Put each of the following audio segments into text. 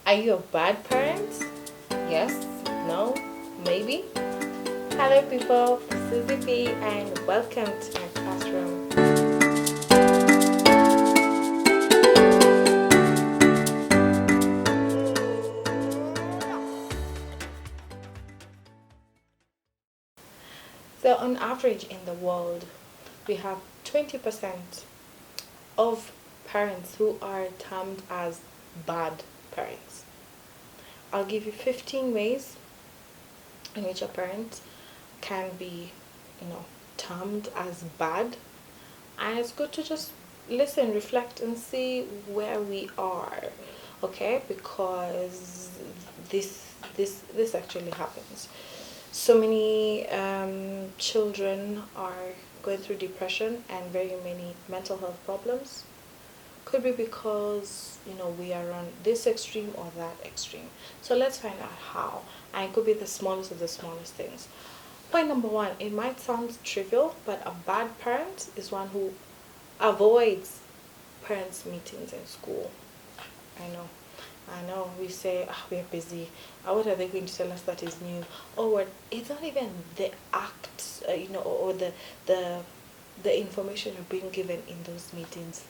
Are you a bad parent? Yes? No? Maybe? Hello people, this is P and welcome to my classroom. So on average in the world, we have 20% of parents who are termed as bad parents. I'll give you 15 ways in which a parent can be, termed as bad. And it's good to just listen, reflect, and see where we are, okay? Because this actually happens. So many children are going through depression and very many mental health problems. Could be because we are on this extreme or that extreme. So let's find out how. And it could be the smallest of the smallest things. Point number one, it might sound trivial, but a bad parent is one who avoids parents' meetings in school. I know. I know. We say, we're busy. What are they going to tell us that is new? Or what? It's not even the act, or the information you're being given in those meetings.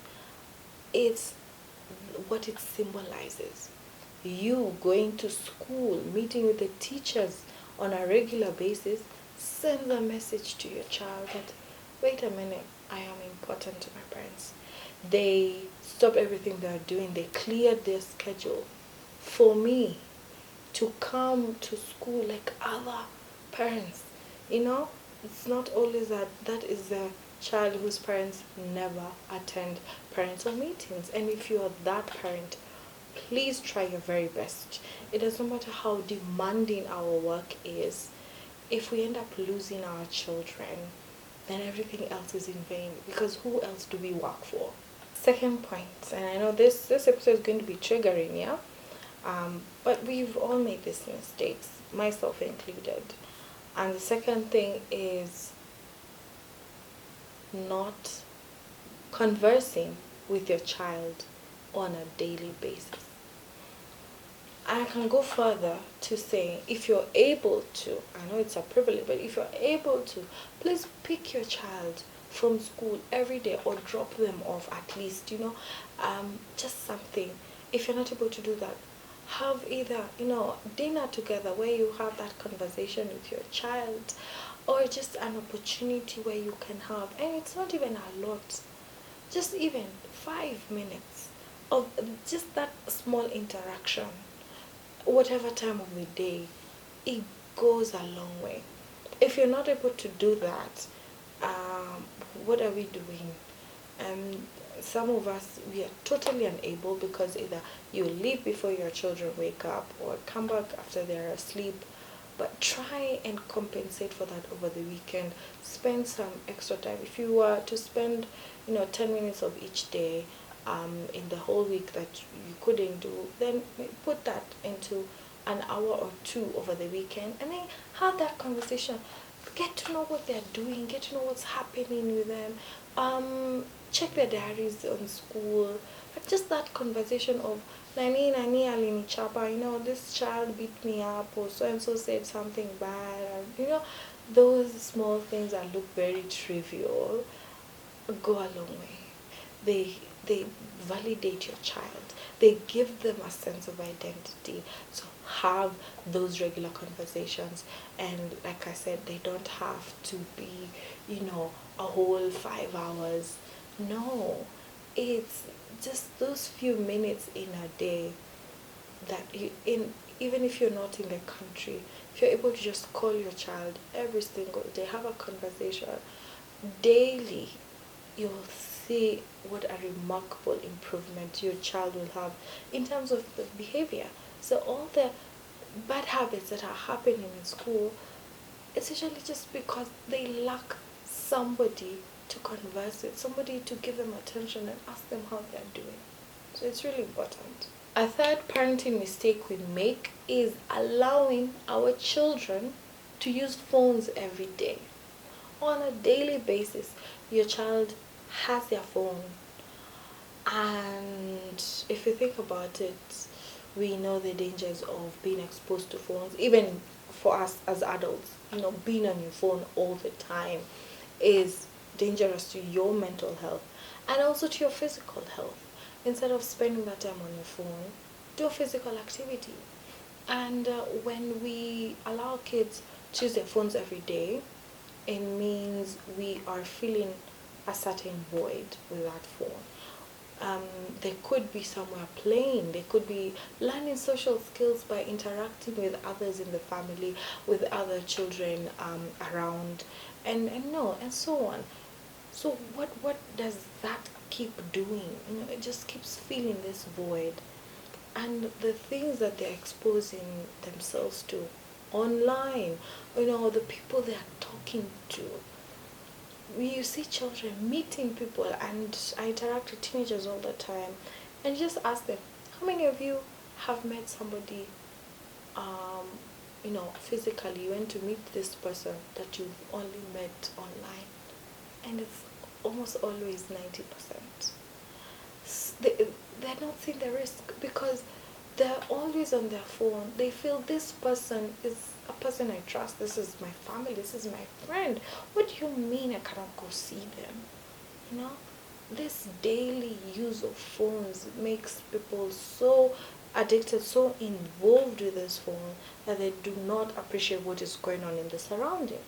It's what it symbolizes. You going to school, meeting with the teachers on a regular basis, sends a message to your child that, wait a minute, I am important to my parents. They stopped everything they're doing, they cleared their schedule for me to come to school like other parents. It's not always that is the child whose parents never attend parental meetings. And if you are that parent, please try your very best. It doesn't matter how demanding our work is. If we end up losing our children, then everything else is in vain, because who else do we work for? Second point, and I know this episode is going to be triggering, yeah, but we've all made these mistakes, myself included. And the second thing is not conversing with your child on a daily basis. I can go further to say, if you're able to, I know it's a privilege, but if you're able to, please pick your child from school every day or drop them off at least, just something. If you're not able to do that, have either, dinner together where you have that conversation with your child, or just an opportunity where you can have, and it's not even a lot, just even 5 minutes of just that small interaction, whatever time of the day, it goes a long way. If you're not able to do that, what are we doing? Some of us, we are totally unable, because either you leave before your children wake up or come back after they're asleep. But try and compensate for that over the weekend. Spend some extra time. If you were to spend 10 minutes of each day in the whole week that you couldn't do, then put that into an hour or two over the weekend, and then have that conversation. Get to know what they're doing, get to know what's happening with them. Check their diaries on school. But just that conversation of nani alini chapa, this child beat me up, or so and so said something bad, those small things that look very trivial go a long way. They validate your child. They give them a sense of identity. So have those regular conversations, and like I said, they don't have to be a whole 5 hours. No, it's just those few minutes in a day that even if you're not in the country, if you're able to just call your child every single day, have a conversation daily, you'll see what a remarkable improvement your child will have in terms of the behavior. So all the bad habits that are happening in school, it's usually just because they lack somebody to converse with, somebody to give them attention and ask them how they're doing. So it's really important. A third parenting mistake we make is allowing our children to use phones every day. On a daily basis, your child has their phone, and if you think about it, We know the dangers of being exposed to phones, even for us as adults. Being on your phone all the time is dangerous to your mental health and also to your physical health. Instead of spending that time on your phone, do a physical activity. And when we allow kids to use their phones every day, it means we are filling a certain void with that phone. They could be somewhere playing, they could be learning social skills by interacting with others in the family, with other children around, and no, and so on. So what does that keep doing? It just keeps filling this void. And the things that they're exposing themselves to online, the people they are talking to. You see children meeting people, and I interact with teenagers all the time, and just ask them, how many of you have met somebody, physically? You went to meet this person that you've only met online, and it's almost always 90%. They're not seeing the risk because they're always on their phone. They feel this person is a person I trust. This is my family. This is my friend. What do you mean I cannot go see them? This daily use of phones makes people so addicted, so involved with this phone that they do not appreciate what is going on in the surrounding.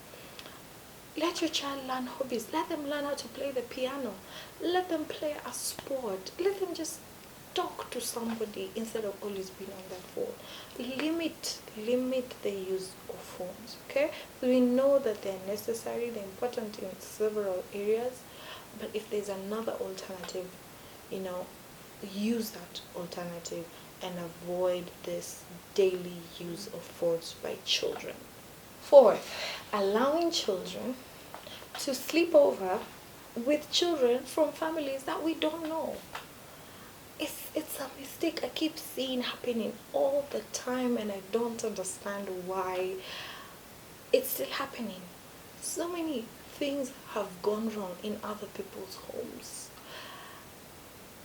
Let your child learn hobbies. Let them learn how to play the piano. Let them play a sport. Let them just talk to somebody instead of always being on their phone. Limit the use of phones, okay? We know that they're necessary, they're important in several areas, but if there's another alternative, use that alternative and avoid this daily use of phones by children. Fourth, allowing children to sleep over with children from families that we don't know. It's a mistake I keep seeing happening all the time, and I don't understand why it's still happening. So many things have gone wrong in other people's homes.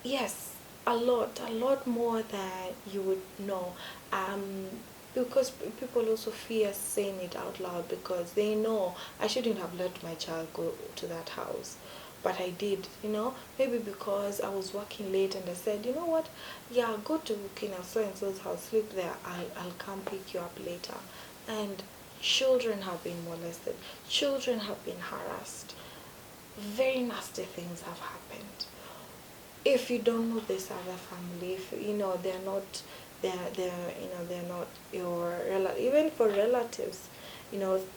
Yes, a lot more than you would know. Because people also fear saying it out loud because they know I shouldn't have let my child go to that house. But I did, maybe because I was working late and I said, you know what, yeah, go to so and so's house, sleep there, I'll come pick you up later. And children have been molested, children have been harassed, very nasty things have happened. If you don't know this other family, if they're not, they're not your even for relatives,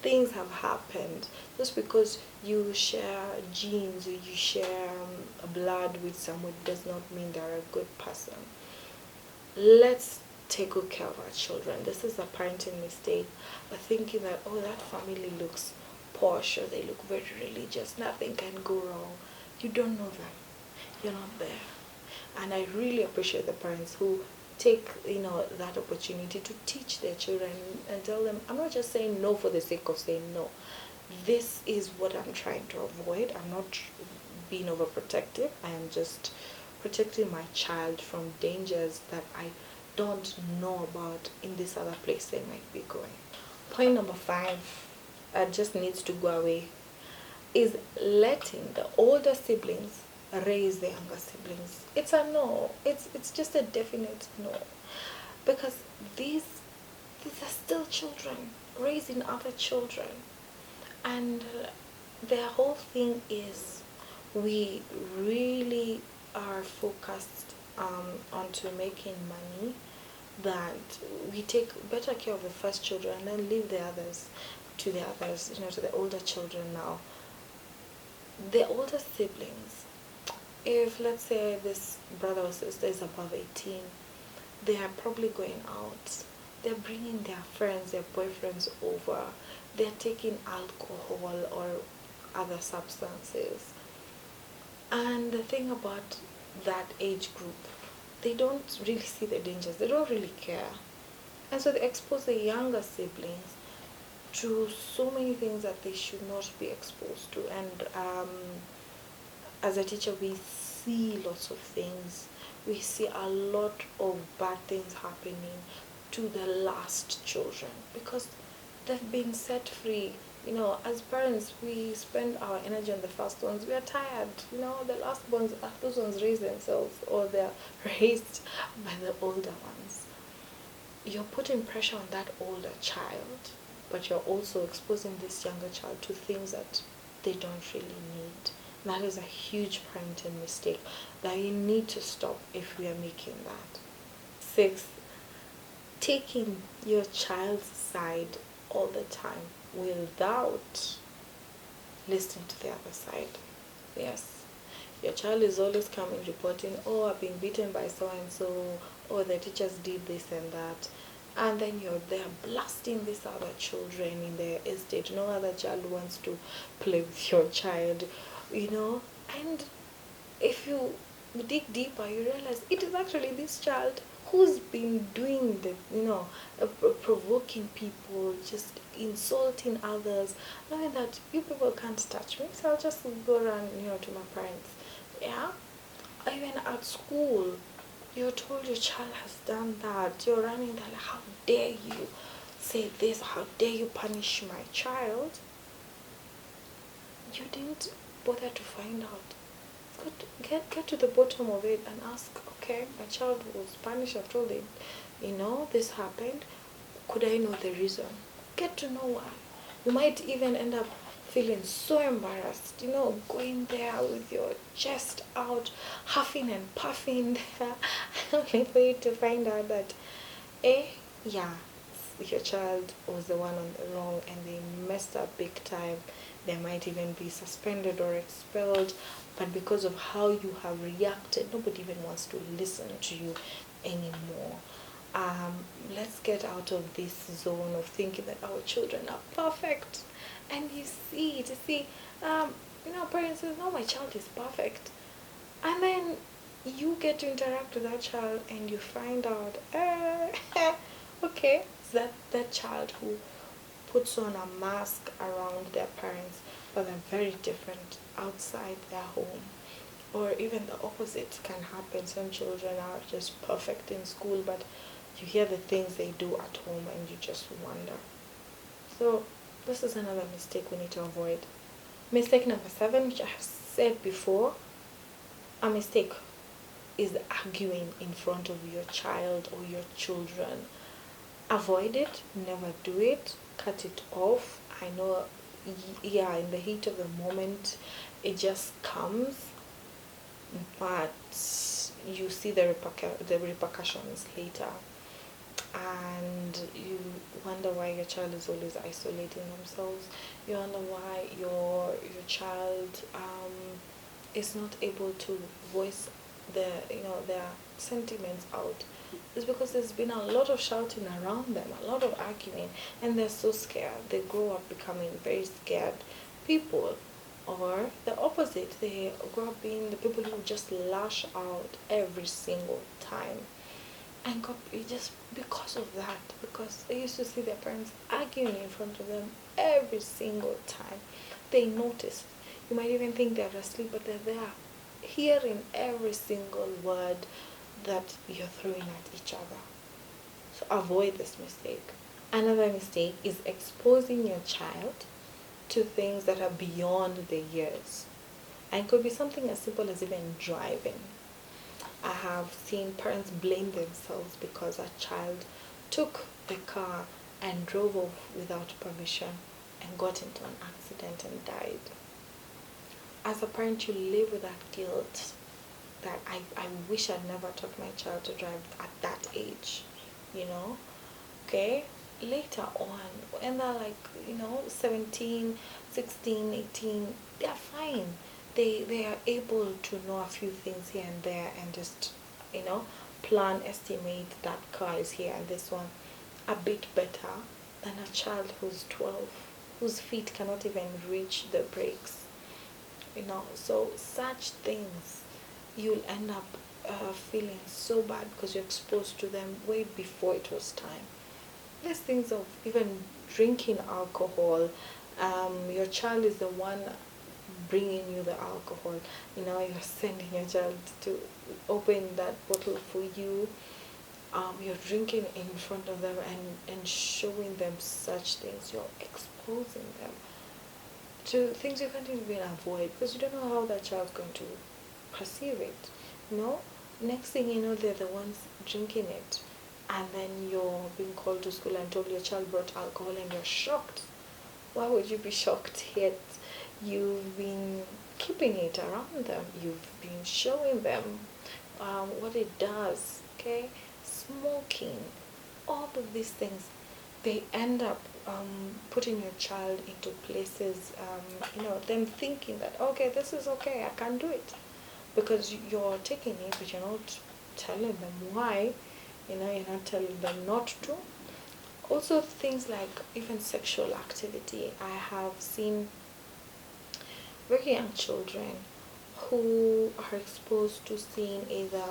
things have happened just because you share genes, you share blood with someone does not mean they're a good person. Let's take good care of our children. This is a parenting mistake, but thinking that, oh, that family looks posh or they look very religious, nothing can go wrong. You don't know them, you're not there. And I really appreciate the parents who take that opportunity to teach their children and tell them, I'm not just saying no for the sake of saying no. This is what I'm trying to avoid. I'm not being overprotective. I am just protecting my child from dangers that I don't know about in this other place they might be going. Point number 5, just needs to go away, is letting the older siblings raise the younger siblings. It's a no. It's just a definite no. Because these are still children raising other children. And their whole thing is we really are focused onto making money, that we take better care of the first children and then leave the others, to the older children now. The older siblings, if let's say this brother or sister is above 18, they are probably going out, they're bringing their friends, their boyfriends over, they're taking alcohol or other substances. And the thing about that age group, they don't really see the dangers, they don't really care. And so they expose the younger siblings to so many things that they should not be exposed to. And as a teacher, we see lots of things we see a lot of bad things happening to the last children because they've been set free. As parents, we spend our energy on the first ones. We are tired. The last ones, those ones raise themselves, or they're raised by the older ones. You're putting pressure on that older child, but you're also exposing this younger child to things that they don't really need. That is a huge parenting mistake that you need to stop if we are making that. Sixth, taking your child's side all the time without listening to the other side. Yes. Your child is always coming reporting, oh, I've been beaten by so and so, or the teachers did this and that. And then you're there blasting these other children in their estate. No other child wants to play with your child, And if you dig deeper, you realize it is actually this child who's been doing the, provoking people, just insulting others, knowing that you people can't touch me, so I'll just go around, to my parents. Yeah? Even at school, you're told your child has done that. You're running that, like, how dare you say this? How dare you punish my child? You didn't bother to find out. Get to the bottom of it and ask, okay, my child was punished, I've told him, this happened. Could I know the reason? Get to know why. You might even end up feeling so embarrassed, going there with your chest out, huffing and puffing there, only for you to find out that, yeah, your child was the one on the wrong and they messed up big time. They might even be suspended or expelled, but because of how you have reacted, nobody even wants to listen to you anymore. Let's get out of this zone of thinking that our children are perfect. And you see, parents say, no, my child is perfect. And then you get to interact with that child and you find out, okay, that child who puts on a mask around their parents, but they're very different outside their home. Or even the opposite can happen. Some children are just perfect in school, but you hear the things they do at home and you just wonder. So this is another mistake we need to avoid. Mistake number 7, which I have said before, a mistake is arguing in front of your child or your children. Avoid it, never do it, cut it off. I know, yeah, in the heat of the moment, it just comes, but you see the repercussions later. And you wonder why your child is always isolating themselves. You wonder why your child is not able to voice their sentiments out. It's because there's been a lot of shouting around them, a lot of arguing, and they're so scared. They grow up becoming very scared people. Or the opposite, they grow up being the people who just lash out every single time. And just because of that, because they used to see their parents arguing in front of them every single time, they notice. You might even think they're asleep, but they're there, hearing every single word that you're throwing at each other. So avoid this mistake. Another mistake is exposing your child to things that are beyond their years. And it could be something as simple as even driving. I have seen parents blame themselves because a child took the car and drove off without permission and got into an accident and died. As a parent, you live with that guilt that I wish I'd never taught my child to drive at that age, okay? Later on, and they're like, 17, 16, 18, they're fine. They are able to know a few things here and there and just, plan, estimate that car is here and this one a bit better than a child who's 12, whose feet cannot even reach the brakes. So such things, you'll end up feeling so bad because you're exposed to them way before it was time. These things of even drinking alcohol, your child is the one bringing you the alcohol. You're sending your child to open that bottle for you. You're drinking in front of them and showing them such things. You're exposing them to things you can't even avoid, because you don't know how that child's going to perceive it. Next thing you know, they're the ones drinking it, and then you're being called to school and told your child brought alcohol, and you're shocked. Why would you be shocked? Yet you've been keeping it around them. You've been showing them what it does. Okay, smoking, all of these things, they end up putting your child into places, them thinking that, okay, this is okay, I can do it, because you're taking it, but you're not telling them why. You're not telling them not to. Also, things like even sexual activity. I have seen very young children who are exposed to seeing either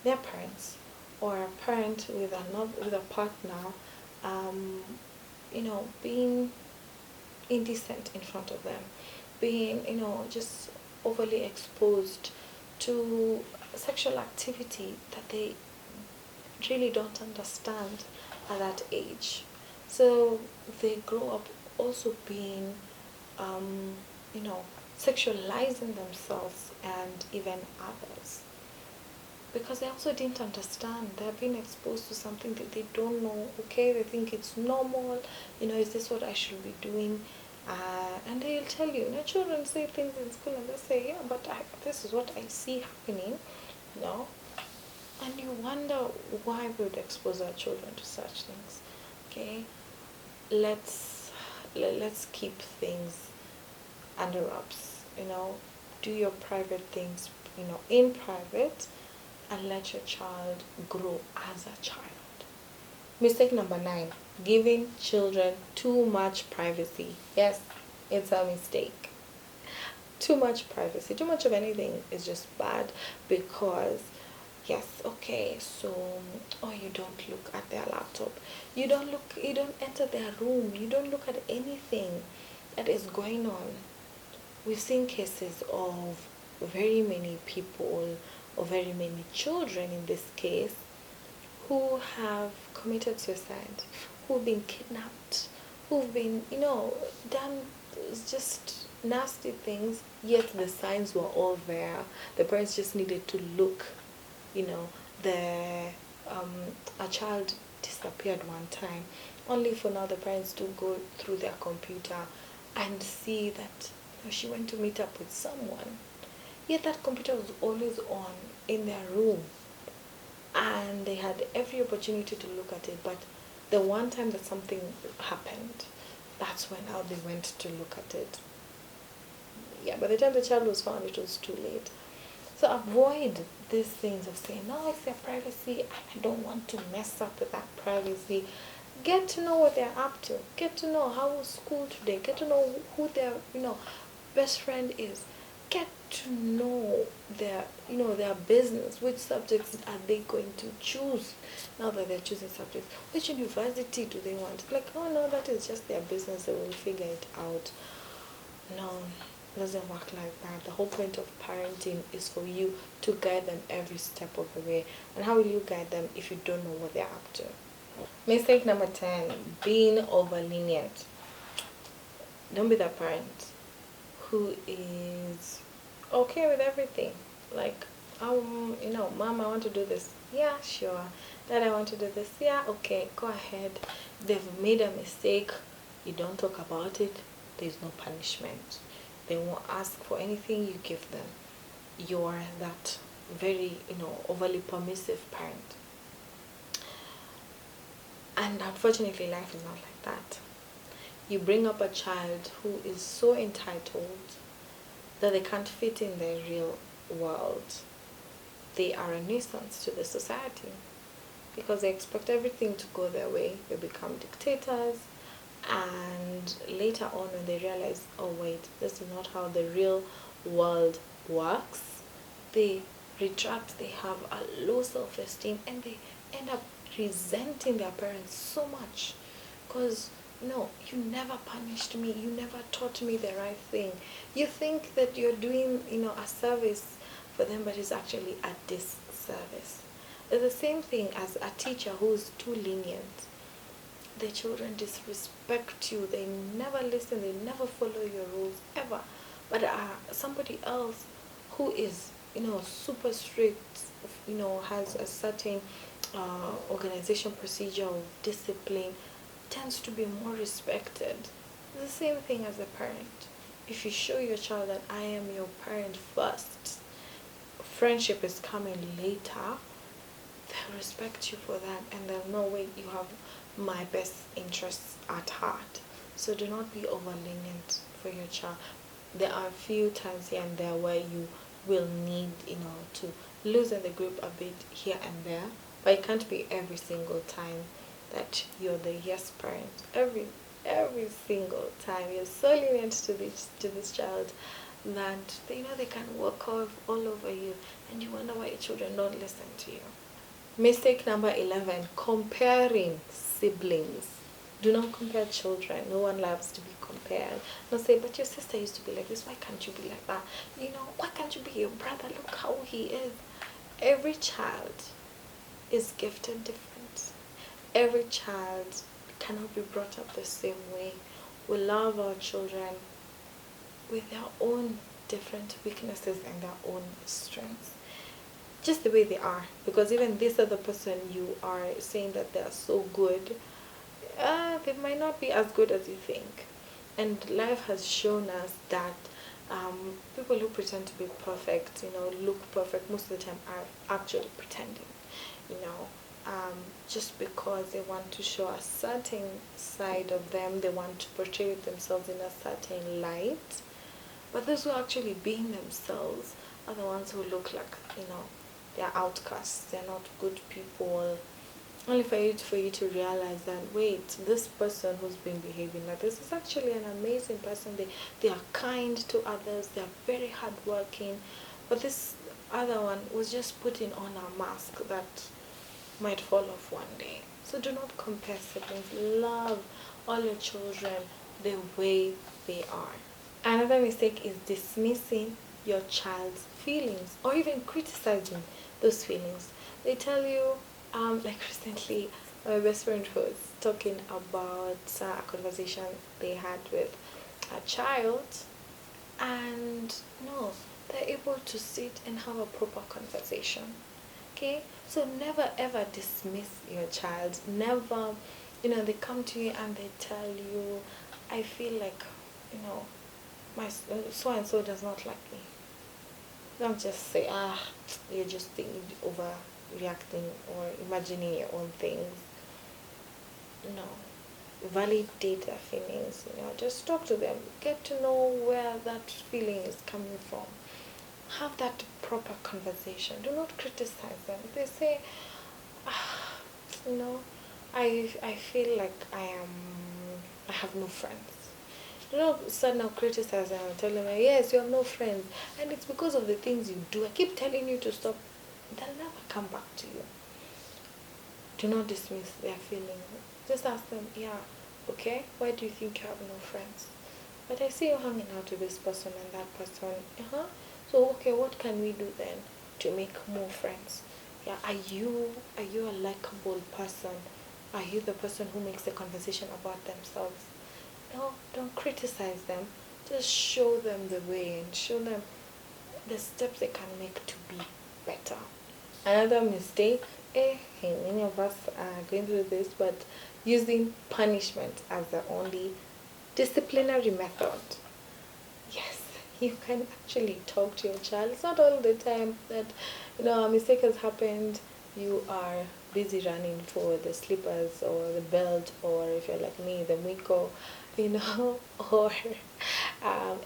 their parents or a parent with a partner, being indecent in front of them, being, just overly exposed to sexual activity that they really don't understand at that age. So they grow up also being, you know, sexualizing themselves and even others, because they also didn't understand. They're being exposed to something that they don't know. Okay, they think it's normal. Is this what I should be doing? And they'll tell you. Children say things in school and they say, yeah, but this is what I see happening. And you wonder why we would expose our children to such things. Okay, let's keep things under wraps. Do your private things, in private, and let your child grow as a child. Mistake number 9, giving children too much privacy. Yes, it's a mistake. Too much privacy, too much of anything is just bad, because yes, okay, so, you don't look at their laptop, you don't enter their room, you don't look at anything that is going on. We've seen cases of very many people, or very many children in this case, who have committed suicide, who've been kidnapped, who've been, done just nasty things, yet the signs were all there. The parents just needed to look. The a child disappeared one time, only for now the parents to go through their computer and see that she went to meet up with someone. Yet that computer was always on in their room, and they had every opportunity to look at it. But the one time that something happened, that's when how they went to look at it. Yeah, by the time the child was found, it was too late. So avoid these things of saying, no, it's their privacy, I don't want to mess up with that privacy. Get to know what they're up to. Get to know how was school today. Get to know who their, best friend is. Get to know their business. Which subjects are they going to choose now that they're choosing subjects? Which university do they want? Like, oh no, that is just their business. They will figure it out. No. It doesn't work like that. The whole point of parenting is for you to guide them every step of the way. And how will you guide them if you don't know what they're up to? Mistake number 10, being over lenient. Don't be that parent who is okay with everything. Like, mom, I want to do this. Yeah, sure. Dad, I want to do this. Yeah, okay, go ahead. They've made a mistake. You don't talk about it. There's no punishment. They won't ask for anything, you give them. You're that very, overly permissive parent. And unfortunately, life is not like that. You bring up a child who is so entitled that they can't fit in their real world. They are a nuisance to the society because they expect everything to go their way. They become dictators. And later on, when they realize, oh wait, this is not how the real world works, they retract, they have a low self-esteem, and they end up resenting their parents so much, because no, you never punished me. You never taught me the right thing. You think that you're doing, a service for them, but it's actually a disservice. It's the same thing as a teacher who's too lenient. The children disrespect you. They never listen. They never follow your rules ever. But somebody else who is, super strict, has a certain organization procedure of discipline, tends to be more respected. It's the same thing as a parent. If you show your child that I am your parent first, friendship is coming later, they'll respect you for that, and they'll know, wait, you have my best interests at heart. So do not be over lenient for your child. There are a few times here and there where you will need, to loosen the grip a bit here and there, but it can't be every single time that you're the yes parent. Every single time you're so lenient to this child that they can walk all over you, and you wonder why your children don't listen to you. Mistake number 11: comparing siblings. Do not compare children. No one loves to be compared. Don't say, but your sister used to be like this. Why can't you be like that? Why can't you be your brother? Look how he is. Every child is gifted different. Every child cannot be brought up the same way. We love our children with their own different weaknesses and their own strengths, just the way they are. Because even this other person you are saying that they are so good, they might not be as good as you think. And life has shown us that people who pretend to be perfect, look perfect, most of the time are actually pretending, you know, just because they want to show a certain side of them, they want to portray themselves in a certain light. But those who are actually being themselves are the ones who look like, they're outcasts, they're not good people. Only for you to realize that, wait, this person who's been behaving like this is actually an amazing person. They are kind to others, they are very hardworking. But this other one was just putting on a mask that might fall off one day. So do not compare siblings. Love all your children the way they are. Another mistake is dismissing your child's feelings or even criticizing those feelings. They tell you, like recently, my best friend was talking about a conversation they had with a child, and no, they're able to sit and have a proper conversation. Okay, so never ever dismiss your child. Never, they come to you and they tell you, I feel like, my so and so does not like me. Don't just say, you're just thinking, overreacting or imagining your own things. No, validate their feelings. Just talk to them, get to know where that feeling is coming from. Have that proper conversation. Do not criticize them. If they say, you know, I feel like I have no friends. Do not start now criticize them and tell them, yes, you have no friends, and it's because of the things you do. I keep telling you to stop. They'll never come back to you. Do not dismiss their feelings. Just ask them, yeah, okay, why do you think you have no friends? But I see you hanging out with this person and that person. So okay, what can we do then to make more friends? Yeah, are you a likable person? Are you the person who makes the conversation about themselves? No, don't criticize them. Just show them the way and show them the steps they can make to be better. Another mistake, many of us are going through this, but using punishment as the only disciplinary method. Yes, you can actually talk to your child. It's not all the time that, a mistake has happened, you are busy running for the slippers or the belt, or if you're like me, the Miko, or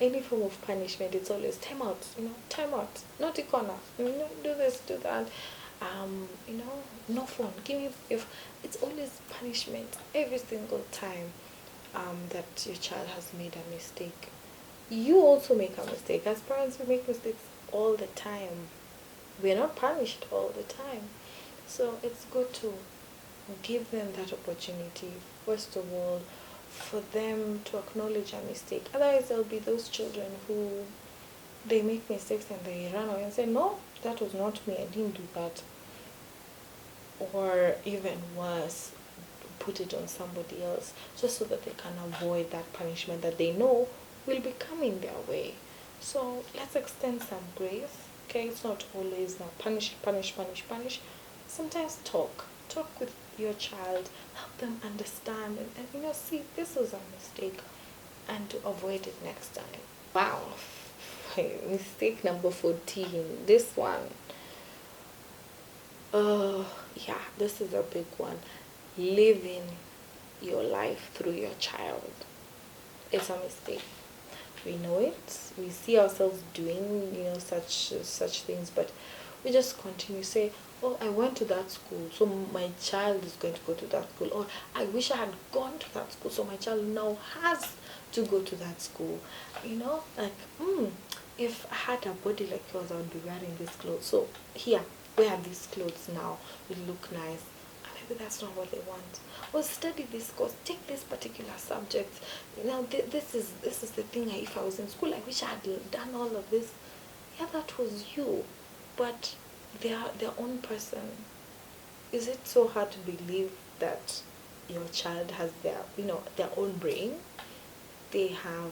any form of punishment. It's always time out, time out, not a corner, do this, do that, no phone, give me, if it's always punishment every single time that your child has made a mistake. You also make a mistake. As parents, we make mistakes all the time. We're not punished all the time. So it's good to give them that opportunity, first of all, for them to acknowledge a mistake. Otherwise, there'll be those children who they make mistakes and they run away and say, no, that was not me, I didn't do that. Or even worse, put it on somebody else just so that they can avoid that punishment that they know will be coming their way. So let's extend some grace. Okay, it's not always now punish, punish, punish, punish. Sometimes talk with your child, help them understand, and see, this was a mistake, and to avoid it next time. Wow. Mistake number 14. This one. Yeah, this is a big one. Living your life through your child. It's a mistake. We know it. We see ourselves doing, such things, but we just continue say, oh, I went to that school, so my child is going to go to that school. Or I wish I had gone to that school, so my child now has to go to that school. Like, if I had a body like yours, I would be wearing this clothes. So here, wear these clothes now. It look nice. And maybe that's not what they want. Or study this course. Take this particular subject. This is the thing. If I was in school, I wish I had done all of this. Yeah, that was you, but they are their own person. Is it so hard to believe that your child has their own brain? They have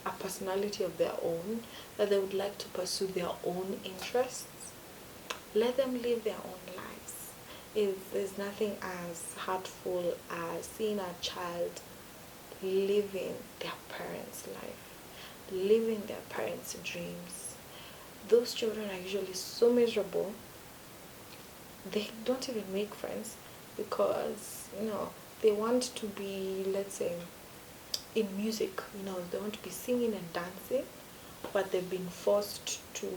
a personality of their own, that they would like to pursue their own interests. Let them live their own lives. There's nothing as hurtful as seeing a child living their parents' life, living their parents' dreams. Those children are usually so miserable, they don't even make friends because, they want to be, let's say, in music, they want to be singing and dancing, but they've been forced to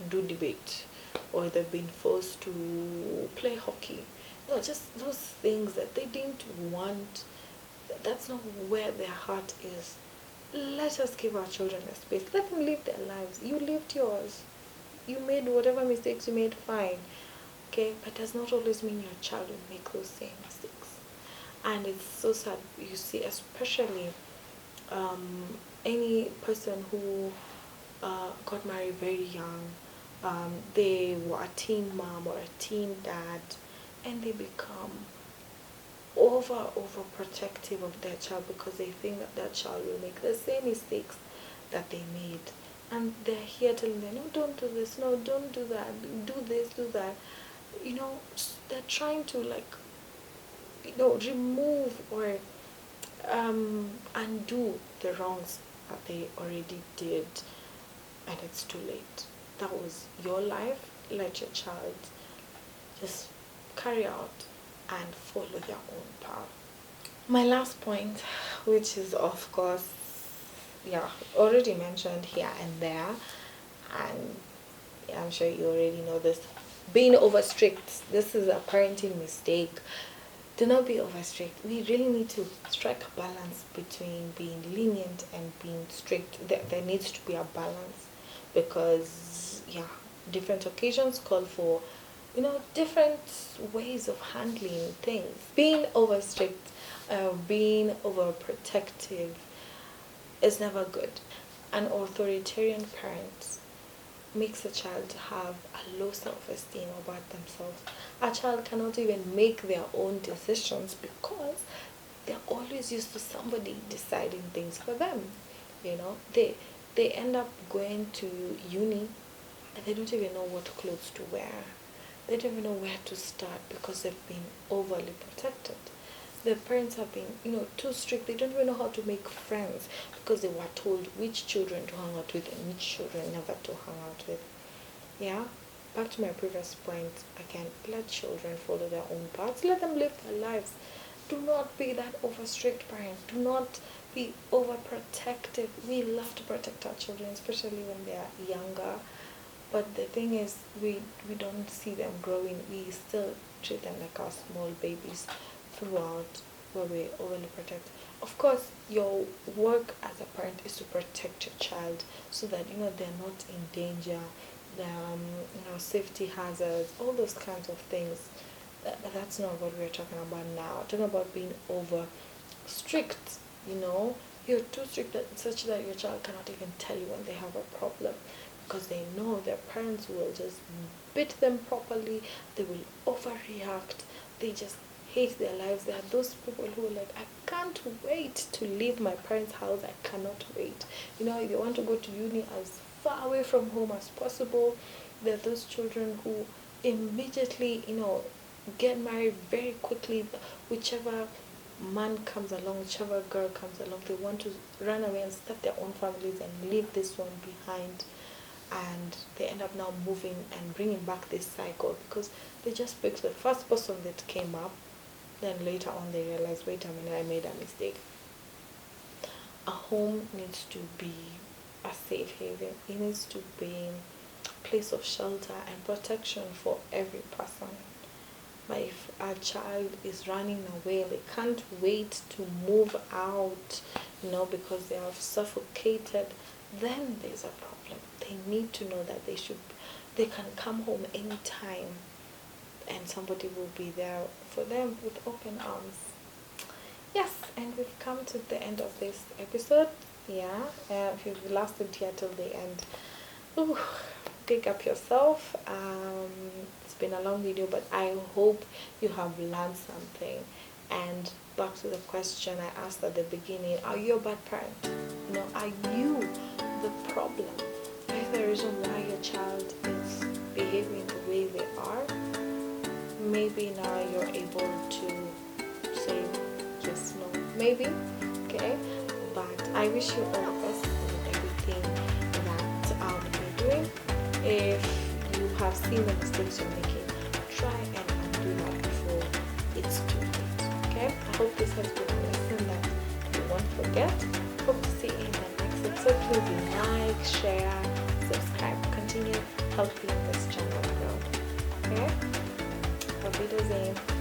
do debate, or they've been forced to play hockey. Just those things that they didn't want. That's not where their heart is. Let us give our children a space. Let them live their lives. You lived yours. You made whatever mistakes you made, fine. Okay, but does not always mean your child will make those same mistakes. And it's so sad, you see, especially any person who got married very young, they were a teen mom or a teen dad, and they become overprotective of their child because they think that child will make the same mistakes that they made. And they're here telling them, no, don't do this, no, don't do that, do this, do that. They're trying to remove or undo the wrongs that they already did, and it's too late. That was your life. Let your child just carry out and follow their own path. My last point, which is of course, already mentioned here and there, and I'm sure you already know this, being over strict. This is a parenting mistake. Do not be over strict. We really need to strike a balance between being lenient and being strict. There needs to be a balance because, different occasions call for, different ways of handling things. Being over strict, being overprotective is never good. An authoritarian parent makes a child have a low self-esteem about themselves. A child cannot even make their own decisions because they're always used to somebody deciding things for them. They end up going to uni and they don't even know what clothes to wear. They don't even know where to start because they've been overly protected. Their parents have been, too strict. They don't even know how to make friends because they were told which children to hang out with and which children never to hang out with. Yeah? Back to my previous point, again, let children follow their own paths. Let them live their lives. Do not be that over strict parent. Do not be overprotective. We love to protect our children, especially when they are younger. But the thing is, we don't see them growing. We still treat them like our small babies throughout, where we overly protect. Of course, your work as a parent is to protect your child so that they're not in danger. Safety hazards, all those kinds of things. But that's not what we're talking about now. We're talking about being over strict, you're too strict such that your child cannot even tell you when they have a problem, because they know their parents will just beat them properly, they will overreact, they just hate their lives. There are those people who are like, I can't wait to leave my parents' house, I cannot wait. They want to go to uni as far away from home as possible. There are those children who immediately, get married very quickly, whichever man comes along, whichever girl comes along, they want to run away and start their own families and leave this one behind. And they end up now moving and bringing back this cycle because they just picked the first person that came up. Then later on they realize, wait a minute, I made a mistake. A home needs to be a safe haven. It needs to be a place of shelter and protection for every person. But if a child is running away, they can't wait to move out, because they are suffocated, then there's a problem. They need to know that they can come home anytime and somebody will be there for them with open arms. Yes, and we've come to the end of this episode. Yeah, if you've lasted here till the end, pick up yourself. It's been a long video, but I hope you have learned something. And back to the question I asked at the beginning, are you a bad parent? Are you the problem? Are you the reason why your child is behaving the way they are? Maybe now you're able to say just no, maybe, okay? But I wish you all the best in everything that you're doing. If you have seen the mistakes you're making, try and undo that before it's too late. Okay? I hope this has been a lesson that you won't forget. Hope to see you in the next episode. Please like, share, subscribe. Continue helping this channel grow. Okay? Auf Wiedersehen.